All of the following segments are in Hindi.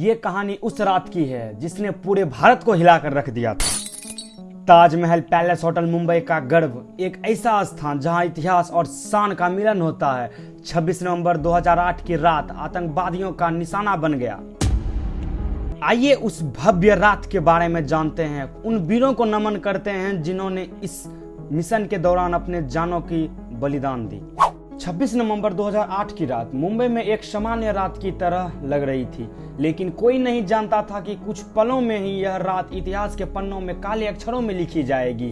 ये कहानी उस रात की है जिसने पूरे भारत को हिलाकर रख दिया था। ताजमहल पैलेस होटल मुंबई का गर्व, एक ऐसा स्थान जहां इतिहास और शान का मिलन होता है, 26 नवंबर 2008 की रात आतंकवादियों का निशाना बन गया। आइए उस भव्य रात के बारे में जानते हैं, उन वीरों को नमन करते हैं जिन्होंने इस मिशन के दौरान अपने जानों की बलिदान दी। 26 नवंबर 2008 की रात मुंबई में एक सामान्य रात की तरह लग रही थी, लेकिन कोई नहीं जानता था कि कुछ पलों में ही यह रात इतिहास के पन्नों में काले अक्षरों में लिखी जाएगी।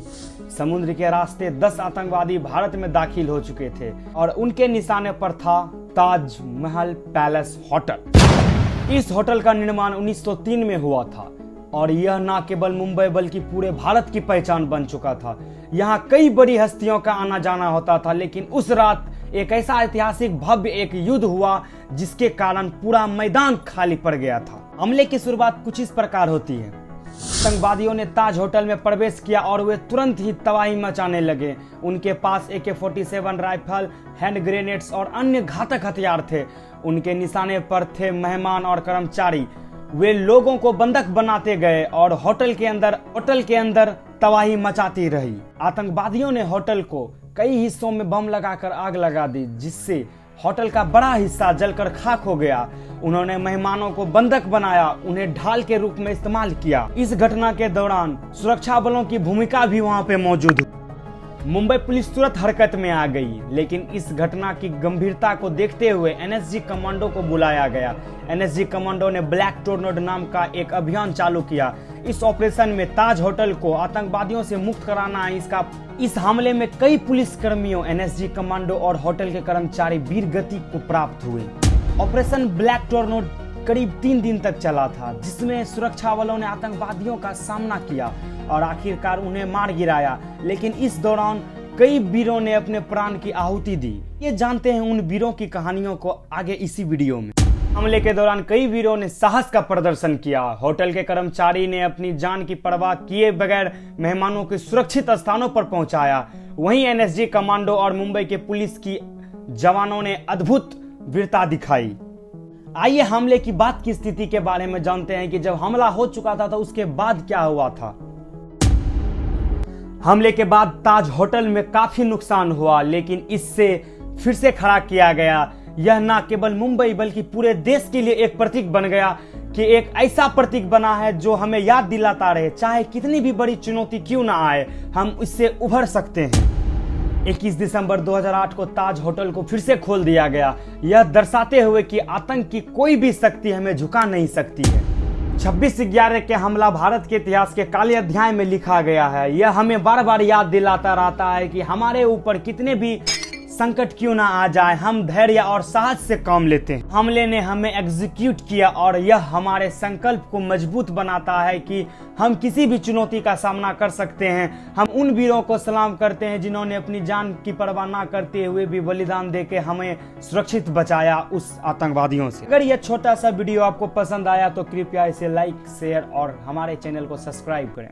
समुद्र के रास्ते 10 आतंकवादी भारत में दाखिल हो चुके थे और उनके निशाने पर था ताजमहल पैलेस होटल। इस होटल का निर्माण 1903 में हुआ था और यह न केवल मुंबई बल्कि पूरे भारत की पहचान बन चुका था। यहाँ कई बड़ी हस्तियों का आना जाना होता था, लेकिन उस रात एक ऐसा ऐतिहासिक भव्य एक युद्ध हुआ जिसके कारण पूरा मैदान खाली पड़ गया था। हमले की शुरुआत कुछ इस प्रकार होती है। आतंकवादियों ने ताज होटल में प्रवेश किया और वे तुरंत ही तबाही मचाने लगे। उनके पास AK-47 राइफल, हैंड ग्रेनेड्स और अन्य घातक हथियार थे। उनके निशाने पर थे मेहमान और कर्मचारी। वे लोगों को बंधक बनाते गए और होटल के अंदर तबाही मचाती रही। आतंकवादियों ने होटल को कई हिस्सों में बम लगाकर आग लगा दी, जिससे होटल का बड़ा हिस्सा जलकर खाक हो गया। उन्होंने मेहमानों को बंधक बनाया, उन्हें ढाल के रूप में इस्तेमाल किया। इस घटना के दौरान सुरक्षा बलों की भूमिका भी वहां पे मौजूद हुई। मुंबई पुलिस तुरंत हरकत में आ गई, लेकिन इस घटना की गंभीरता को देखते हुए NSG कमांडो को बुलाया गया। NSG कमांडो ने ब्लैक टोर्नेडो नाम का एक अभियान चालू किया। इस ऑपरेशन में ताज होटल को आतंकवादियों से मुक्त कराना इस हमले में कई पुलिस कर्मियों, NSG कमांडो और होटल के कर्मचारी वीर गति को प्राप्त हुए। ऑपरेशन ब्लैक टोर्नेडो करीब 3 दिन तक चला था, जिसमें सुरक्षा बलों ने आतंकवादियों का सामना किया और आखिरकार उन्हें मार गिराया। लेकिन इस दौरान कई वीरों ने अपने प्राण की आहुति दी। ये जानते हैं उन वीरों की कहानियों को आगे इसी वीडियो में। हमले के दौरान कई वीरों ने साहस का प्रदर्शन किया। होटल के कर्मचारी ने अपनी जान की परवाह किए बगैर मेहमानों को सुरक्षित स्थानों पर पहुंचाया। वहीं NSG कमांडो और मुंबई के पुलिस की जवानों ने अद्भुत वीरता दिखाई। आइए हमले की बात की स्थिति के बारे में जानते हैं कि जब हमला हो चुका था तो उसके बाद क्या हुआ था। हमले के बाद ताज होटल में काफी नुकसान हुआ, लेकिन इससे फिर से खड़ा किया गया। यह न केवल मुंबई बल्कि पूरे देश के लिए एक प्रतीक बन गया कि एक ऐसा प्रतीक बना है जो हमें याद दिलाता रहे, चाहे कितनी भी बड़ी चुनौती क्यों ना आए, हम इससे उभर सकते हैं। 21 दिसंबर 2008 को ताज होटल को फिर से खोल दिया गया, यह दर्शाते हुए कि आतंक की कोई भी शक्ति हमें झुका नहीं सकती है। 26/11 के हमला भारत के इतिहास के काले अध्याय में लिखा गया है। यह हमें बार बार याद दिलाता रहता है कि हमारे ऊपर कितने भी संकट क्यों ना आ जाए, हम धैर्य और साहस से काम लेते हैं। हमले ने हमें एग्जीक्यूट किया और यह हमारे संकल्प को मजबूत बनाता है कि हम किसी भी चुनौती का सामना कर सकते हैं। हम उन वीरों को सलाम करते हैं जिन्होंने अपनी जान की परवाह ना करते हुए भी बलिदान देके हमें सुरक्षित बचाया उस आतंकवादियों से। अगर यह छोटा सा वीडियो आपको पसंद आया तो कृपया इसे लाइक, शेयर और हमारे चैनल को सब्सक्राइब करें।